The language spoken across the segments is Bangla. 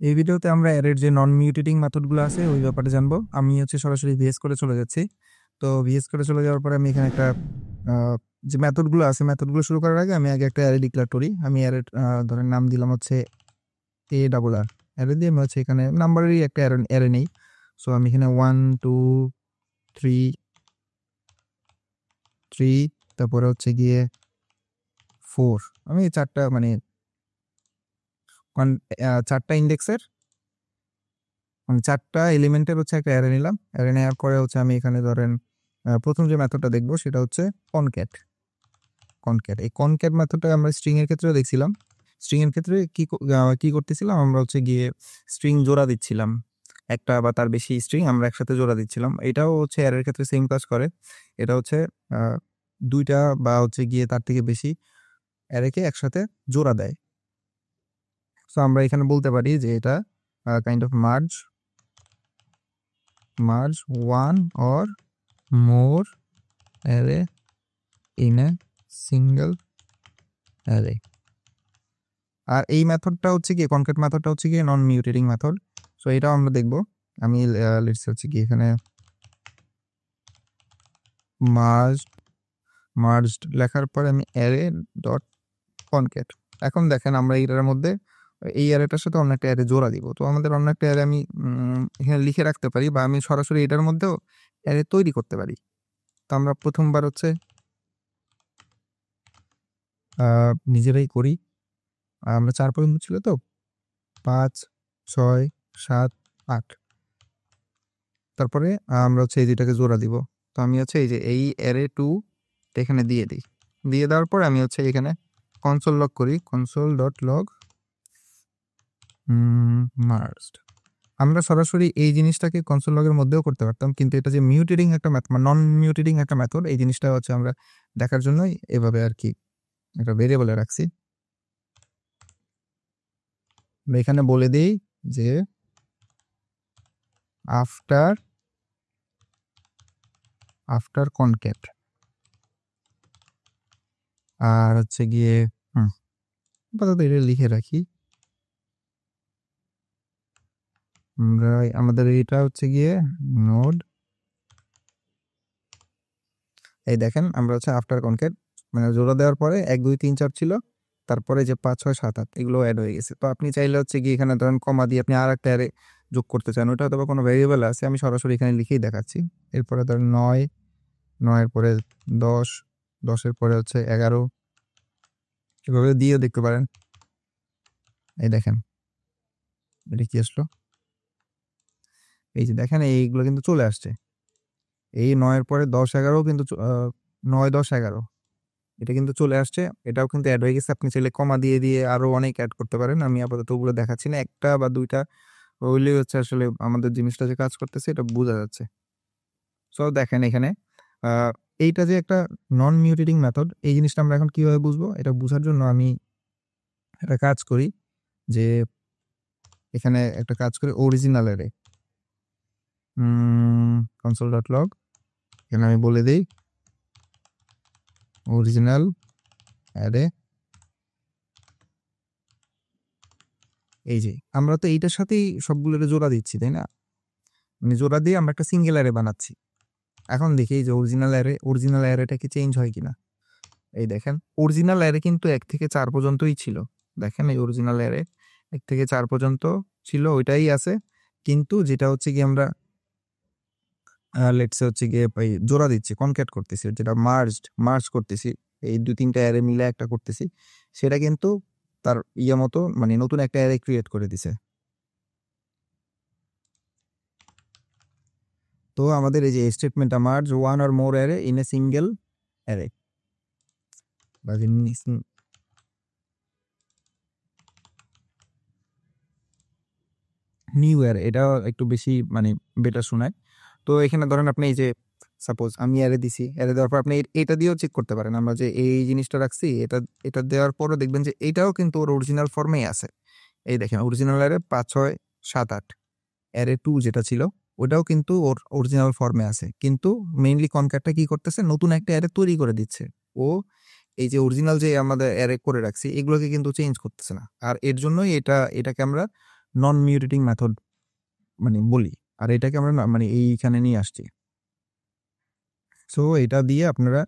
এই ভিডিওতে আমরা অ্যারের যে নন মিউটেটিং মেথডগুলো আছে ওই ব্যাপারে জানবো। আমি সরাসরি ভিএস করে চলে যাচ্ছি। তো ভিএস করে চলে যাওয়ার পরে আমি এখানে একটা যে মেথডগুলো আছে মেথডগুলো শুরু করার আগে আমি আগে একটা অ্যারে ডিক্লেয়ার করি। আমি অ্যারে ধরেন নাম দিলাম এ ডাবল আর। অ্যারে দিয়ে আমি এখানে নাম্বারেরই একটা অ্যারে নেই। সো আমি এখানে 1 2 3 3 তারপরে গিয়ে 4 আমি চারটা চারটা ইন্ডেক্সের চারটা এলিমেন্টের একটা অ্যারে নিলাম। অ্যারে নেওয়ার পরে আমি এখানে ধরেন প্রথম যে মেথডটা দেখবো সেটা কনক্যাট। এই কনক্যাট মেথডটা আমরা স্ট্রিং এর ক্ষেত্রেও দেখছিলাম। স্ট্রিং এর ক্ষেত্রে কি করতেছিলাম আমরা গিয়ে স্ট্রিং জোড়া দিচ্ছিলাম। একটা বা তার বেশি স্ট্রিং আমরা একসাথে জোড়া দিচ্ছিলাম। এটাও অ্যারের ক্ষেত্রে সেম কাজ করে। এটা দুইটা বা গিয়ে তার থেকে বেশি অ্যারেকে একসাথে জোড়া দেয়। সো আমরা এখানে বলতে পারি যে এটা kind of merge one or more array in a single array. আর এই মেথডটা কি কনক্যাট মেথডটা কি নন মিউটেটিং মেথড। সো এটাও আমরা দেখব। আমি লেটস কি এখানে মার্জড লেখার পর আমি অ্যারে ডট কনক্যাট। এখন দেখেন আমরা এটার মধ্যে এই অ্যারেটার সাথে অন্য একটা অ্যারে জোড়া দিব। তো আমাদের অন্য একটা অ্যারে আমি এখানে লিখে রাখতে পারি বা আমি সরাসরি এটার মধ্যেও অ্যারে তৈরি করতে পারি। তো আমরা প্রথমবার নিজেরাই করি। আমরা 4 পর্যন্ত ছিল, তো 5 6 7 8 তারপরে আমরা এই দুইটাকে জোড়া দিব। তো আমি এই অ্যারে 2 এখানে দিয়ে দিই। দিয়ে দেওয়ার পর আমি এখানে কনসোল লগ করি, console ডট লগ মার্জড। আমরা সরাসরি এই জিনিসটাকে কনসোল লগের মধ্যেও করতে পারতাম, কিন্তু এটা যে মিউটেটিং একটা মেথড, নন মিউটেটিং একটা মেথড, এই জিনিসটা আমরা দেখার জন্যই এভাবে আর কি একটা ভেরিয়েবলে রাখছি। এখানে বলে দিই যে আফটার কনক্যাট আর গিয়ে আপাতত এটা লিখে রাখি। আমরা আমাদের এটা গিয়ে নোড, এই দেখেন আমরা আফটার কনক্যাট জোড়া দেওয়ার পরে 1 2 3 4 ছিল, তারপরে যে 5 6 7 8 এগুলো অ্যাড হয়ে গেছে। তো আপনি চাইলে গিয়ে এখানে ধরেন কমা দিয়ে আপনি আর একটা অ্যারে যোগ করতে চান, ওটা হয়তো কোনো ভেরিয়েবল আছে, আমি সরাসরি এখানে লিখেই দেখাচ্ছি। এরপরে ধরেন 9 9 পরে 10 10 পরে 11 এভাবে দিয়েও দেখতে পারেন। এই দেখেন এটা কি আসলো, এই যে দেখেন এইগুলো কিন্তু চলে আসছে। এই 9 পরে 10 11 কিন্তু 9 10 11 এটা কিন্তু চলে আসছে, এটাও কিন্তু অ্যাড হয়ে গেছে। আপনি চাইলে কমা দিয়ে দিয়ে আরো অনেক অ্যাড করতে পারেন, আমি আপাতত ওগুলো দেখাচ্ছি না। একটা বা দুইটা হইলেই আসলে আমাদের জিনিসটা যে কাজ করতেছে এটা বোঝা যাচ্ছে। সো দেখেন এখানে এইটা যে একটা নন মিউটেটিং মেথড, এই জিনিসটা আমরা এখন কিভাবে বুঝবো, এটা বোঝার জন্য আমি একটা কাজ করি যে এখানে একটা কাজ করে original array console dot log, এখানে আমি বলে দিই অরিজিনাল অ্যারে। এই যে আমরা তো এইটার সাথেই সবগুলোর জোড়া দিচ্ছি, তাই না? জোড়া দিয়ে আমরা একটা সিঙ্গেল অ্যারে বানাচ্ছি। এখন দেখি এই যে অরিজিনাল অ্যারেটা কি চেঞ্জ হয় কিনা। এই দেখেন অরিজিনাল অ্যারে কিন্তু 1 থেকে 4 পর্যন্তই ছিল। দেখেন এই অরিজিনাল অ্যারে 1 থেকে 4 পর্যন্ত ছিল, ওইটাই আছে। কিন্তু যেটা কি আমরা লেটস গিয়ে জোড়া দিচ্ছি, কনক্যাট করতেছি, যেটা মার্জ করতেছি, এই 2-3টা অ্যারে মিলে একটা করতেছি, সেটা কিন্তু তার মতো নতুন একটা অ্যারে ক্রিয়েট করে দিছে। তো আমাদের এই যে স্টেটমেন্টটা merge one or more array in a single array বা নিউ অ্যারে, এটা একটু বেশি বেটার শোনায়। তো এখানে ধরেন আপনি এই যে সাপোজ আমি অ্যারে দিছি, অ্যারে দেওয়ার পর আপনি এটা দিয়েও চেক করতে পারেন। আমরা যে এই জিনিসটা রাখছি, এটা দেওয়ার পরও দেখবেন যে এটাও কিন্তু ওর অরিজিনাল ফর্মেই আছে। এই দেখেন অরিজিনাল অ্যারে 5 6 7 8, অ্যারে 2 যেটা ছিল ওটাও কিন্তু ওর অরিজিনাল ফর্মে আছে। কিন্তু মেইনলি কনক্যাটটা কি করতেছে, নতুন একটা অ্যারে তৈরি করে দিচ্ছে। ও এই যে অরিজিনাল যে আমাদের অ্যারে করে রাখছি এগুলোকে কিন্তু চেঞ্জ করতেছে না। আর এর জন্যই এটাকে আমরা নন মিউটেটিং মেথড মানে বলি, আর এটাকে আমরা মানে এইখানে নিয়ে আসছি। সো এটা দিয়ে আপনারা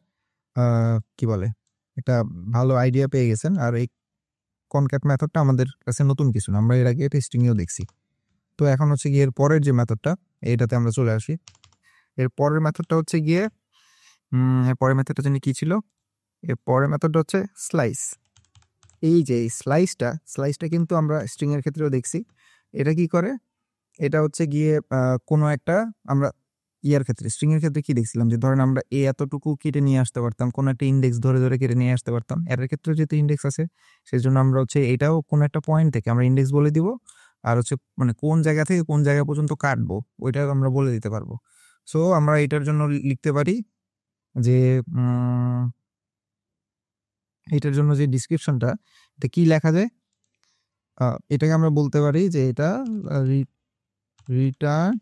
কি বলে একটা ভালো আইডিয়া পেয়ে গেছেন। আর এই কনক্যাট মেথডটা আমাদের কাছে নতুন কিছু না, আমরা এর আগে টেস্টিংয়েও দেখছি। তো এখন হচ্ছে গিয়ে এর পরের যে মেথডটা, এটাতে আমরা চলে আসি। এর পরের মেথডটা হচ্ছে গিয়ে এর পরের মেথডটা জানি কি ছিল, এর পরের মেথডটা হচ্ছে স্লাইস। এই যে স্লাইসটা কিন্তু আমরা স্ট্রিং এর ক্ষেত্রেও দেখছি। এটা কি করে, এটা হচ্ছে গিয়ে কোনো একটা আমরা ইয়ার ক্ষেত্রে স্ট্রিং এর ক্ষেত্রে কি দেখছিলাম, যে ধরেন আমরা এতটুকু কেটে নিয়ে আসতে পারতাম, কোনো একটা ইন্ডেক্স ধরে ধরে কেটে নিয়ে আসতে পারতাম। এর ক্ষেত্রে যেহেতু ইন্ডেক্স আছে, সেই জন্য আমরা হচ্ছে এটাও কোনো একটা পয়েন্ট থেকে আমরা ইন্ডেক্স বলে দিব, আর হচ্ছে মানে কোন জায়গা থেকে কোন জায়গা পর্যন্ত কাটবো ওইটা আমরা বলে দিতে পারবো। সো আমরা এটার জন্য লিখতে পারি যে এটার জন্য যে ডিসক্রিপশনটা, এটা কি লেখা যায়, এটাকে আমরা বলতে পারি যে এটা return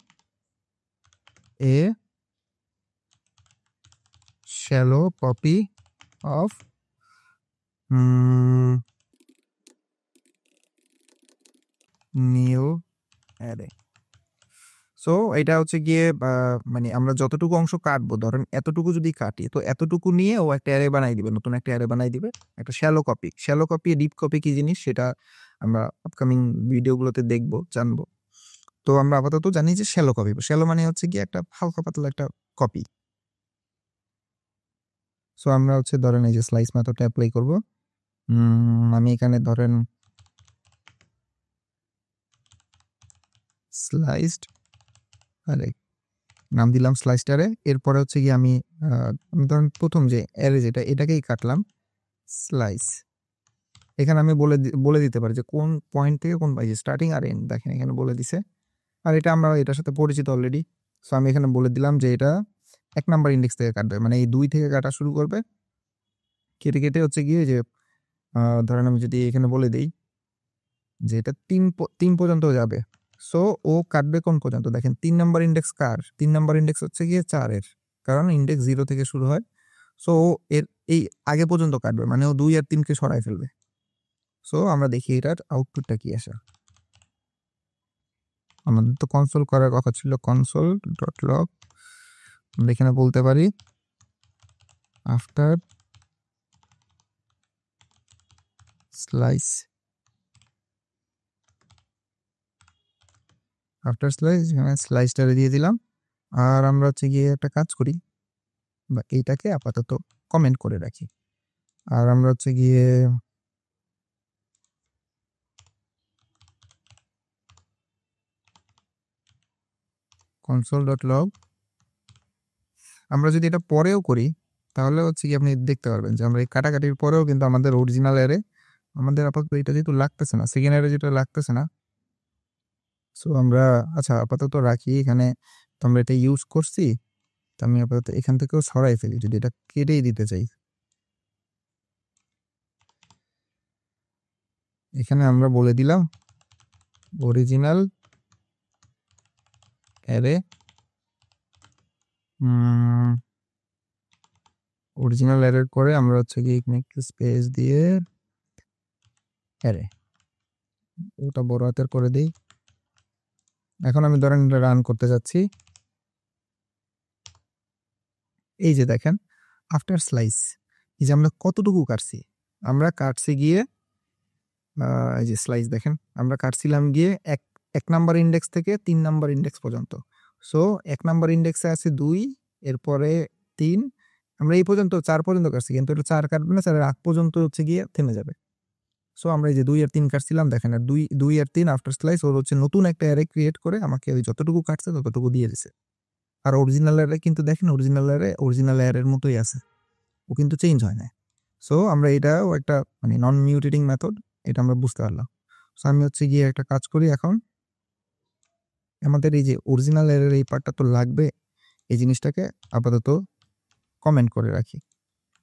A shallow copy of new array. So এটা হচ্ছে গিয়ে মানে আমরা যতটুকু অংশ কাটবো, ধরেন এতটুকু যদি কাটি, তো এতটুকু নিয়ে ও একটা অ্যারে বানাই দিবে, নতুন একটা অ্যারে বানাই দিবে, একটা শ্যালো কপি ডিপ কপি কি জিনিস সেটা আমরা আপকামিং ভিডিওগুলোতে দেখবো, জানবো। তো আমরা আপাতত জানি যে শ্যালো মানে হচ্ছে গিয়ে একটা হালকা পাতলা একটা কপি। সো আমরা হচ্ছে ধরেন এই যে স্লাইস মেথডটা অ্যাপ্লাই করবো। আমি এখানে ধরেন স্লাইসড আরে নাম দিলাম স্লাইসটারে। এরপরে হচ্ছে গিয়ে আমি ধরেন প্রথম যে অ্যারে যেটা, এটাকেই কাটলাম স্লাইস। এখানে আমি বলে দিতে পারি যে কোন পয়েন্ট থেকে কোন যে স্টার্টিং আর এন্ড, দেখেন এখানে বলে দিছে। আর এটা আমরা এটার সাথে পরিচিত অলরেডি। সো আমি এখানে বলে দিলাম যে এটা 1 নাম্বার ইন্ডেক্স থেকে কাটবে, মানে এই 2 থেকে কাটা শুরু করবে, কেটে কেটে হচ্ছে গিয়ে যে ধরেন আমি যদি এখানে বলে দিই যে এটা 3 পর্যন্ত যাবে। সো ও কাটবে কোন পর্যন্ত, দেখেন 3 নাম্বার ইন্ডেক্স কার, 3 নাম্বার ইন্ডেক্স হচ্ছে গিয়ে 4 এর, কারণ ইন্ডেক্স 0 থেকে শুরু হয়। সো এর এই আগে পর্যন্ত কাটবে, মানে ও 2 আর 3 কে সরাই ফেলবে। সো আমরা দেখি এটার আউটপুটটা কি আসে। আমাদের তো কনসোল করার কথা ছিল, কনসোল ডট লগ। আমরা এখানে বলতে পারি আফটার স্লাইস, এখানে স্লাইসটারে দিয়ে দিলাম। আর আমরা হচ্ছে গিয়ে একটা কাজ করি, বা এইটাকে আপাতত কমেন্ট করে রাখি। আর আমরা হচ্ছে গিয়ে console.log, আমরা যদি এটা পরেও করি তাহলে হচ্ছে কি আপনি দেখতে পারবেন যে আমরা এই কাটাকাটির পরেও কিন্তু আমাদের অরিজিনাল অ্যারে, আমাদের আপাতত এটা যেহেতু লাগতেছে না, সেকেন্ড অ্যারে যেটা লাগতেছে না, সো আমরা আচ্ছা আপাতত রাখি এখানে। তো আমরা এটা ইউজ করছি, তো আমি আপাতত এখান থেকেও সরাই ফেলি যদি এটা কেটেই দিতে চাই। এখানে আমরা বলে দিলাম অরিজিনাল অ্যারে, অরিজিনাল অ্যারের পরে আমরা হচ্ছে কি এখানে একটু স্পেস দিয়ে অ্যারে, ওটা বড় হাতের করে দিই। এখন আমি ধরেন এটা রান করতে যাচ্ছি। এই যে দেখেন আফটার স্লাইস, এই যে আমরা কতটুকু কাটছি, আমরা কাটছি গিয়ে এই যে স্লাইস দেখেন আমরা কাটছিলাম গিয়ে এক নাম্বার ইন্ডেক্স থেকে 3 নাম্বার ইন্ডেক্স পর্যন্ত। সো 1 নাম্বার ইন্ডেক্সে আছে 2, এরপরে 3, আমরা এই পর্যন্ত 4 পর্যন্ত কাটছি, কিন্তু এটা 4 কাটবে না, 4 এর আগ পর্যন্ত হচ্ছে গিয়ে থেমে যাবে। সো আমরা এই যে 2 আর 3 কাটছিলাম, দেখেন আর 2 আর 3 আফটার স্লাইস ওর হচ্ছে নতুন একটা অ্যারে ক্রিয়েট করে আমাকে ওই যতটুকু কাটছে ততটুকু দিয়ে দিছে। আর অরিজিনাল অ্যারে কিন্তু দেখেন অরিজিনাল অ্যারের মতোই আছে, ও কিন্তু চেঞ্জ হয় না। সো আমরা এটাও একটা মানে নন মিউটেটিং মেথড, এটা আমরা বুঝতে পারলাম। সো আমি হচ্ছে গিয়ে একটা কাজ করি, এখন আমাদের এই যে অরিজিনাল অ্যারের এই পার্টটা তো লাগবে, এই জিনিসটাকে আপাতত কমেন্ট করে রাখি,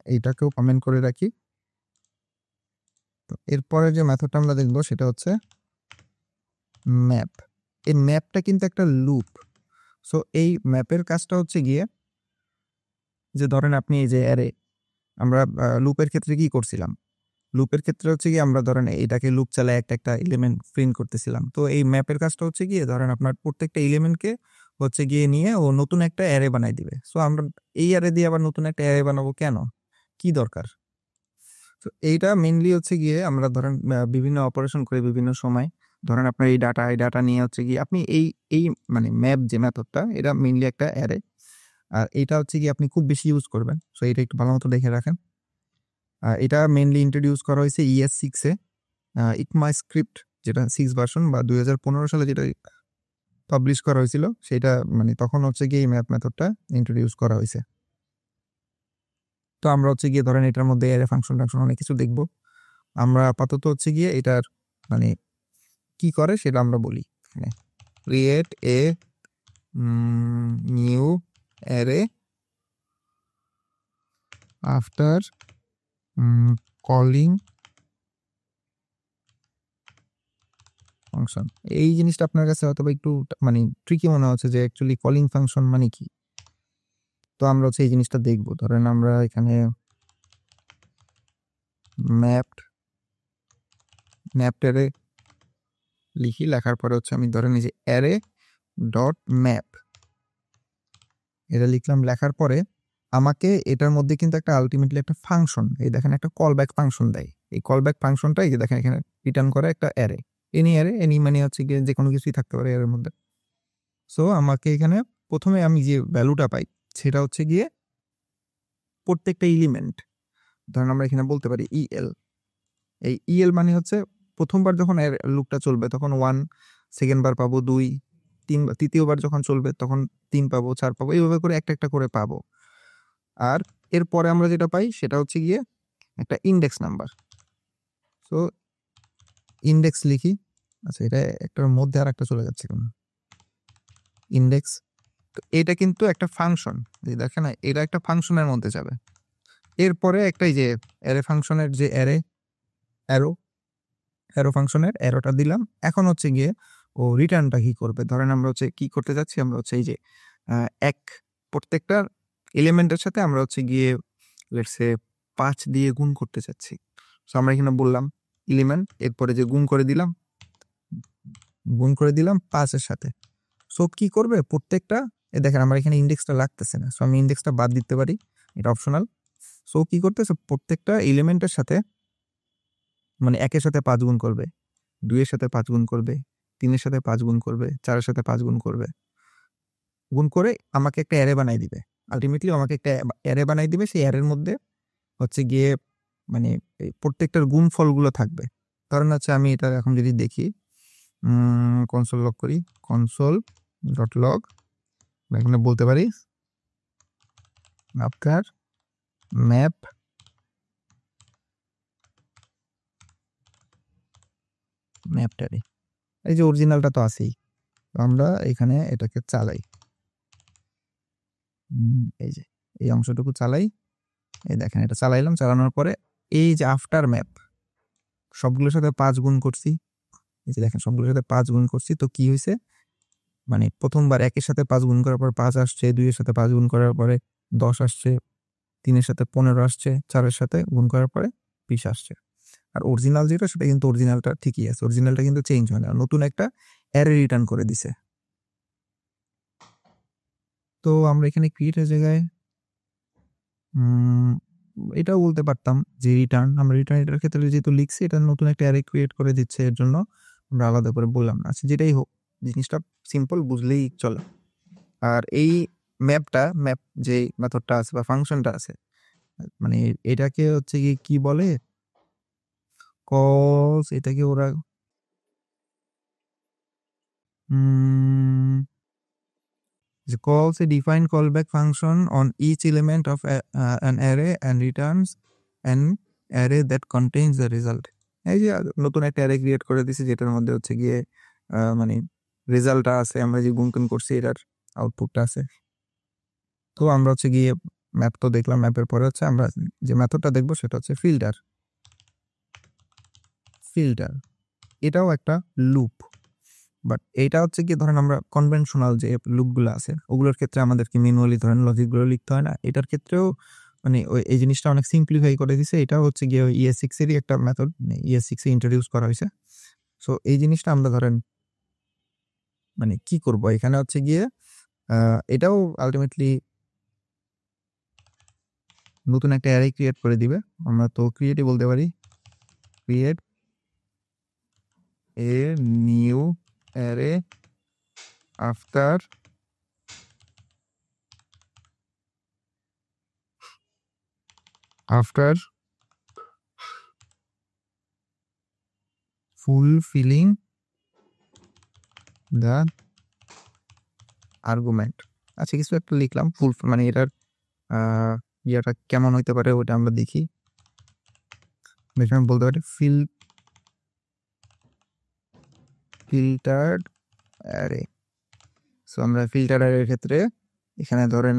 এইটাকেও কমেন্ট করে রাখি। তো এরপরে যে মেথডটা আমরা দেখবো সেটা হচ্ছে ম্যাপ। এই ম্যাপটা কিন্তু একটা লুপ। সো এই ম্যাপের কাজটা হচ্ছে গিয়ে যে ধরেন আপনি এই যে অ্যারে, আমরা লুপের ক্ষেত্রে কি করছিলাম, লুপের ক্ষেত্রে হচ্ছে কি আমরা ধরেন এটাকে লুপ চালায় একটা একটা এলিমেন্ট প্রিন্ট করতেছিলাম। তো এই ম্যাপের কাজটা হচ্ছে গিয়ে ধরেন আপনার প্রত্যেকটা এলিমেন্টকে হচ্ছে গিয়ে নিয়ে ও নতুন একটা অ্যারে বানাই দিবে। সো আমরা এই অ্যারে দিয়ে আবার নতুন একটা অ্যারে বানাবো কেন, কি দরকার? তো এইটা মেইনলি হচ্ছে গিয়ে আমরা ধরেন বিভিন্ন অপারেশন করে বিভিন্ন সময় ধরেন আপনার এই ডাটা নিয়ে হচ্ছে গিয়ে আপনি এই এই মানে ম্যাপ যে মেথডটা এটা মেইনলি একটা অ্যারে, আর এটা হচ্ছে কি আপনি খুব বেশি ইউজ করবেন। সো এটা একটু ভালো মতো দেখে রাখেন। এটা মেইনলি ইন্ট্রোডিউস করা হয়েছে ES6-এ, ইকমা স্ক্রিপ্ট যেটা 6 ভার্সন বা 2015 সালে যেটা পাবলিশ করা হয়েছিল সেটা মানে তখন হচ্ছে গিয়ে এই ম্যাপ মেথডটা ইন্ট্রোডিউস করা হয়েছে। তো আমরা হচ্ছে গিয়ে ধরেন এটার মধ্যে অ্যারে ফাংশন টাংশন অনেক কিছু দেখবো। আমরা আপাতত হচ্ছে গিয়ে এটার মানে কি করে সেটা আমরা বলি। Create a new array after calling function. এই জিনিসটা আপনার কাছে হয়তো একটু মানে ট্রিকি মনে হচ্ছে যে অ্যাকচুয়ালি কলিং ফাংশন মানে কি। তো আমরা হচ্ছে এই জিনিসটা দেখবো। ধরেন আমরা এখানে ম্যাপড অ্যারে লিখি, লেখার পরে হচ্ছে আমি ধরেন এই যে অ্যারে ডট ম্যাপ এটা লিখলাম। লেখার পরে আমাকে এটার মধ্যে কিন্তু একটা আলটিমেটলি একটা ফাংশন, এই দেখেন একটা কল ব্যাক ফাংশন দেয়। এই কল ব্যাক ফাংশনটা এই যে দেখেন এখানে রিটার্ন করে একটা অ্যারে, এনি মানে হচ্ছে গিয়ে যে কোনো কিছুই থাকতে পারে এর মধ্যে। সো আমাকে এখানে প্রথমে আমি যে ভ্যালুটা পাই সেটা হচ্ছে গিয়ে প্রত্যেকটা এলিমেন্ট, ধরেন আমরা এখানে বলতে পারি ইএল। এই ইএল মানে হচ্ছে প্রথমবার যখন লুপটা চলবে তখন 1, সেকেন্ড বার পাবো 2, 3, তৃতীয়বার যখন চলবে তখন 3 পাবো, 4 পাবো, এইভাবে করে একটা একটা করে পাবো। আর এরপরে আমরা যেটা পাই সেটা হচ্ছে গিয়ে একটা ইন্ডেক্স নাম্বার। সো ইন্ডেক্স লিখি। আচ্ছা এটা একটার মধ্যে আর একটা চলে যাচ্ছে কেন, ইন্ডেক্স। তো এটা কিন্তু একটা ফাংশন, দেখেন না এটা একটা ফাংশনের মধ্যে যাবে। এরপরে একটাই যে অ্যারে ফাংশনের যে অ্যারো ফাংশনের অ্যারোটা দিলাম। এখন হচ্ছে গিয়ে ও রিটার্নটা কি করবে, ধরেন আমরা হচ্ছে কি করতে যাচ্ছি, আমরা হচ্ছে এই যে এক প্রত্যেকটা এলিমেন্টের সাথে আমরা হচ্ছে গিয়ে লেটস সে 5 দিয়ে গুণ করতে চাচ্ছি। সো আমরা এখানে বললাম এলিমেন্ট, এরপরে যে গুণ করে দিলাম 5-এর সাথে। সো কি করবে প্রত্যেকটা, দেখেন আমার এখানে ইন্ডেক্সটা লাগতেছে না, সো আমি ইন্ডেক্সটা বাদ দিতে পারি, এটা অপশনাল। সো কি করতেছে প্রত্যেকটা এলিমেন্টের সাথে মানে 1-এর সাথে 5 গুণ করবে, 2-এর সাথে 5 গুণ করবে, 3-এর সাথে 5 গুণ করবে, 4-এর সাথে 5 গুণ করবে, গুণ করে আমাকে একটা অ্যারে বানাই দিবে। আলটিমেটলি আমাকে একটা অ্যারে বানাই দিবে। সেই অ্যারের মধ্যে হচ্ছে গিয়ে মানে এই প্রত্যেকটার গুণ ফলগুলো থাকবে। ধরেন হচ্ছে আমি এটা এখন যদি দেখি কনসোল লগ করি, console.log, এখানে বলতে পারি আপনার ম্যাপ ম্যাপটারে এই যে অরিজিনালটা তো আছেই, আমরা এখানে এটাকে চালাই, এই যে এই অংশটুকু চালাই। এই দেখেন এটা চালাইলাম, চালানোর পরে এই যে আফটার ম্যাপ সবগুলোর সাথে 5 গুণ করছি, এই যে দেখেন সবগুলোর সাথে 5 গুণ করছি। তো কি হয়েছে মানে প্রথমবার 1-এর সাথে 5 গুণ করার পর 5 আসছে, 2-এর সাথে 5 গুণ করার পরে 10 আসছে, 3-এর সাথে 15 আসছে, 4-এর সাথে গুণ করার পরে 20 আসছে। আর অরিজিনাল যেটা সেটা কিন্তু অরিজিনালটা ঠিকই আছে, অরিজিনালটা কিন্তু চেঞ্জ হয় না, নতুন একটা অ্যারে রিটার্ন করে দিছে। তো আমরা এখানে ক্রিয়েটের জায়গায় এটাও বলতে পারতাম যে রিটার্ন, আমরা রিটার্ন এটার ক্ষেত্রে যেহেতু লিখছি এটা নতুন একটা অ্যারে ক্রিয়েট করে দিচ্ছে, এর জন্য আমরা আলাদা করে বললাম না। আচ্ছা যেটাই হোক জিনিসটা সিম্পল বুঝলেই চলে। আর এই ম্যাপ যে মেথডটা আছে বা ফাংশনটা আছে মানে এটাকে হচ্ছে কি বলে, কলস, এটাকে ওরা calls a defined callback function on each element of an array and returns an array that contains the result. এই যে নতুন একটা অ্যারে ক্রিয়েট করে দিছি যেটার মধ্যে হচ্ছে গিয়ে মানে রেজাল্টটা আছে, আমরা যে গুণ করছি এটার আউটপুটটা আছে। তো আমরা হচ্ছে গিয়ে ম্যাপ তো দেখলাম, ম্যাপের পরে হচ্ছে আমরা যে মেথডটা দেখবো সেটা হচ্ছে ফিল্টার। এটাও একটা লুপ, বাট এইটা হচ্ছে কি ধরেন আমরা কনভেনশনাল যে লুপগুলো আছে ওগুলোর ক্ষেত্রে আমাদেরকে ম্যানুয়ালি ধরেন লজিকগুলো লিখতে হয় না, এটার ক্ষেত্রেও মানে এই জিনিসটা অনেক সিম্পলিফাই করে দিছে। এটা হচ্ছে গিয়ে ES6 এরই একটা মেথড, ES6 এ ইন্ট্রোডিউস করা হয়েছে। সো এই জিনিসটা আমরা ধরেন মানে কি করব এখানে হচ্ছে গিয়ে এটাও আলটিমেটলি নতুন একটা অ্যারে ক্রিয়েট করে দিবে। আমরা তো ক্রিয়েটই বলতে পারি, create a new array after fulfilling the argument। আচ্ছা, কিছু একটা লিখলাম ফুল, মানে এটার ইয়াটা কেমন হইতে পারে ওটা আমরা দেখি। আমি বলতে পারি ফিল্টার্ড অ্যারে। সো আমরা ফিল্টার অ্যারের ক্ষেত্রে এখানে ধরেন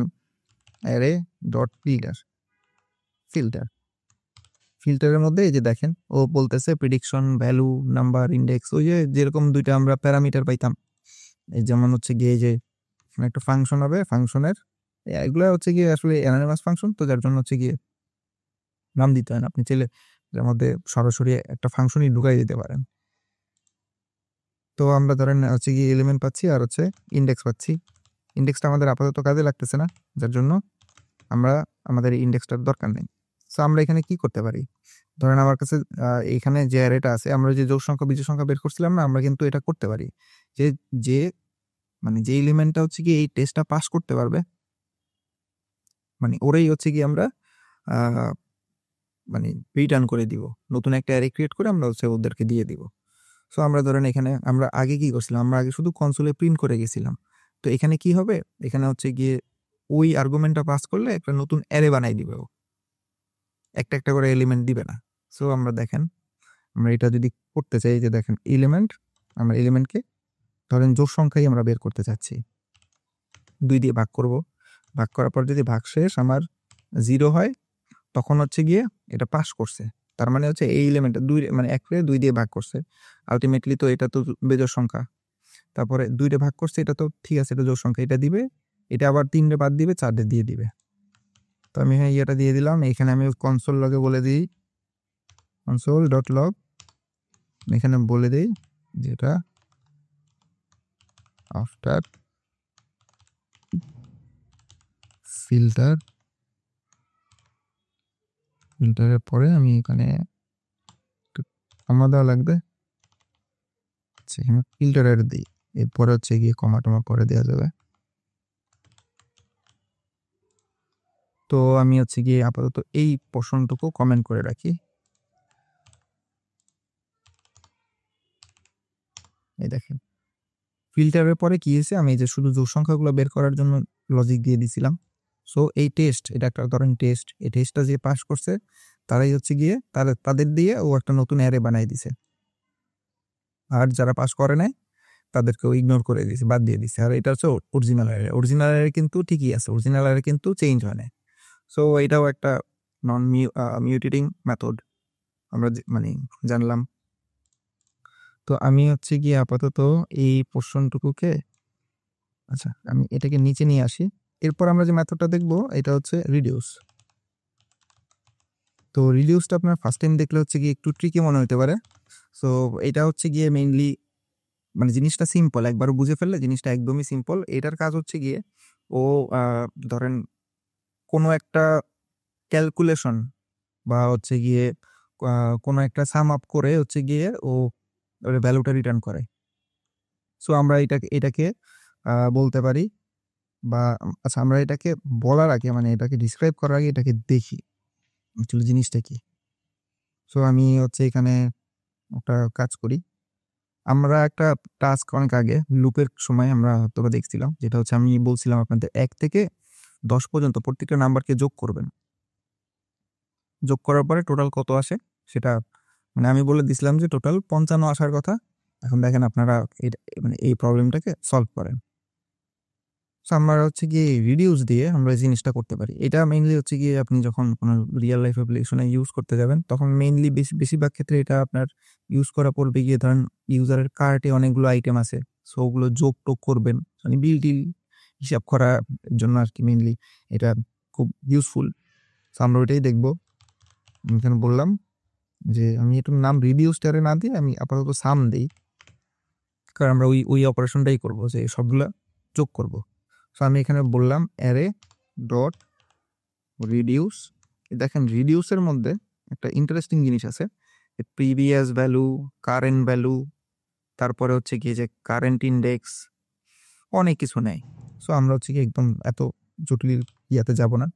অ্যারে ডট ফিল্টারের মধ্যে এই যে দেখেন ও বলতেছে প্রেডিকশন, ভ্যালু, নাম্বার, ইন্ডেক্স, ওই যে যেরকম দুইটা আমরা প্যারামিটার পাইতাম, এই যেমন হচ্ছে গিয়ে যে একটা ফাংশন হবে, ফাংশনের এগুলো হচ্ছে গিয়ে আসলে অ্যানোনিমাস ফাংশন, তো যার জন্য হচ্ছে গিয়ে নাম দিতে হয় না। আপনি চাইলে এর মধ্যে সরাসরি একটা ফাংশনই ঢুকাই দিতে পারেন। তো আমরা ধরেন হচ্ছে গিয়ে এলিমেন্ট পাচ্ছি আর হচ্ছে ইন্ডেক্স পাচ্ছি। ইন্ডেক্সটা আমাদের আপাতত কাজে লাগতেছে না, যার জন্য আমরা আমাদের ইন্ডেক্সটার দরকার নেই। সো আমরা এখানে কি করতে পারি, ধরেন আমার কাছে এখানে যে অ্যারেটা আছে, আমরা যে যোগ সংখ্যা বিজোড় সংখ্যা বের করছিলাম না, আমরা কিন্তু এটা করতে পারি যে যে মানে যে এলিমেন্টটা হচ্ছে কি এই টেস্টটা পাস করতে পারবে, মানে ওরাই হচ্ছে কি আমরা মানে রিটার্ন করে দিব, নতুন একটা অ্যারে ক্রিয়েট করে আমরা হচ্ছে ওদেরকে দিয়ে দিব। সো আমরা ধরেন এখানে আমরা আগে কি করছিলাম, আমরা আগে শুধু কনসোলে প্রিন্ট করে গেছিলাম। তো এখানে কি হবে, এখানে হচ্ছে গিয়ে ওই আর্গুমেন্টটা পাস করলে একটা নতুন অ্যারে বানাই দিবে ও, একটা একটা করে এলিমেন্ট দিবে না। সো আমরা দেখেন আমরা এটা যদি করতে চাই, যে দেখেন এলিমেন্ট, আমরা এলিমেন্টকে ধরেন যোগ সংখ্যাই আমরা বের করতে চাচ্ছি, 2 দিয়ে ভাগ করব, ভাগ করার পর যদি ভাগ শেষ আমার 0 হয়, তখন হচ্ছে গিয়ে এটা পাস করছে। তার মানে হচ্ছে এই এলিমেন্টটা 2 মানে 1 রে 2 দিয়ে ভাগ করছে, আলটিমেটলি তো এটা তো বেজোড় সংখ্যা। তারপরে 2 রে ভাগ করছে, এটা তো ঠিক আছে, এটা জোড় সংখ্যা, এটা দিবে, এটা আবার 3 রে বাদ দিবে, 4 রে দিয়ে দিবে। তো আমি এখানে ইয়েটা দিয়ে দিলাম, এখানে আমি কনসোল লগে বলে দিই কনসোল ডট লগ, এখানে বলে দিই যেটা আফটার ফিল্টারের পরে আমি এখানে কমা দেওয়া লাগবে, এখানে ফিল্টারের দিই, এরপরে হচ্ছে গিয়ে কমা টমা পরে দেওয়া যাবে। তো আমি হচ্ছে গিয়ে আপাতত এই পোর্শনটুকু কমেন্ট করে রাখি। এই দেখেন ফিল্টারের পরে কি হয়েছে, আমি এই যে শুধু যোগ সংখ্যাগুলো বের করার জন্য লজিক দিয়ে দিছিলাম। সো এই টেস্ট, এটা একটা ধরেন টেস্ট, এই টেস্টটা যে পাস করছে তারাই হচ্ছে গিয়ে তাদের দিয়ে ও একটা নতুন অ্যারে বানাই দিছে, আর যারা পাস করে নাই তাদেরকেও ইগনোর করে দিয়েছে, বাদ দিয়ে দিছে। আর এটা হচ্ছে অরিজিনাল অ্যারে কিন্তু ঠিকই আছে, অরিজিনাল অ্যারে কিন্তু চেঞ্জ হয় না। সো এটাও একটা নন মিউটেটিং মেথড আমরা মানে জানলাম। তো আমি হচ্ছে গিয়ে আপাতত এই পোর্শনটুকুকে, আচ্ছা আমি এটাকে নিচে নিয়ে আসি। এরপর আমরা যে মেথডটা দেখবো এটা হচ্ছে রিডিউস। তো রিডিউসটা আপনার ফার্স্ট টাইম দেখলে হচ্ছে গিয়ে একটু ট্রিকি মনে হতে পারে। সো এটা হচ্ছে গিয়ে মেইনলি মানে জিনিসটা সিম্পল, একবার বুঝে ফেললে জিনিসটা একদমই সিম্পল। এটার কাজ হচ্ছে গিয়ে ও ধরেন কোনো একটা ক্যালকুলেশন বা হচ্ছে গিয়ে কোনো একটা সাম আপ করে হচ্ছে গিয়ে ও ভ্যালুটা রিটার্ন করে। সো আমরা এটাকে বলতে পারি, বা আচ্ছা আমরা এটাকে বলার আগে মানে এটাকে ডিসক্রাইব করার আগে এটাকে দেখি অ্যাকচুয়ালি জিনিসটা কি। সো আমি হচ্ছে এখানে একটা কাজ করি, আমরা একটা টাস্ক অনেক আগে লুপের সময় আমরা হয়তো দেখছিলাম, যেটা হচ্ছে আমি বলছিলাম আপনাদের 1 থেকে 10 পর্যন্ত প্রত্যেকটা নাম্বারকে যোগ করবেন, যোগ করার পরে টোটাল কত আসে সেটা মানে আমি বলে দিছিলাম যে টোটাল 55 আসার কথা। এখন দেখেন আপনারা মানে এই প্রবলেমটাকে সলভ করেন। সো আমরা হচ্ছে গিয়ে রিডিউস দিয়ে আমরা এই জিনিসটা করতে পারি। এটা মেইনলি হচ্ছে গিয়ে আপনি যখন কোনো রিয়েল লাইফ অ্যাপ্লিকেশনে ইউজ করতে যাবেন তখন মেইনলি বেশিরভাগ ক্ষেত্রে এটা আপনার ইউজ করা পড়বে গিয়ে ধরেন ইউজারের কার্টে অনেকগুলো আইটেম আছে, সো ওগুলো যোগ টোগ করবেন, মানে বিল টিল হিসাব করার জন্য আর কি মেইনলি এটা খুব ইউজফুল। আমরা ওইটাই দেখবো। এখানে বললাম যে আমি এটার নাম রিডিউসড অ্যারে না দিয়ে আমি আপাতত সাম দিই, কারণ আমরা ওই অপারেশনটাই করবো যে সবগুলা যোগ করব। সো আমি এখানে বললাম অ্যারে ডট রিডিউস। দেখেন রিডিউসের মধ্যে একটা ইন্টারেস্টিং জিনিস আছে, প্রিভিয়াস ভ্যালু, কারেন্ট ভ্যালু, তারপরে হচ্ছে কি যে কারেন্ট ইন্ডেক্স, অনেক কিছু নেয়। সো আমরা হচ্ছে কি একদম এত জটিল ইয়াতে যাব না।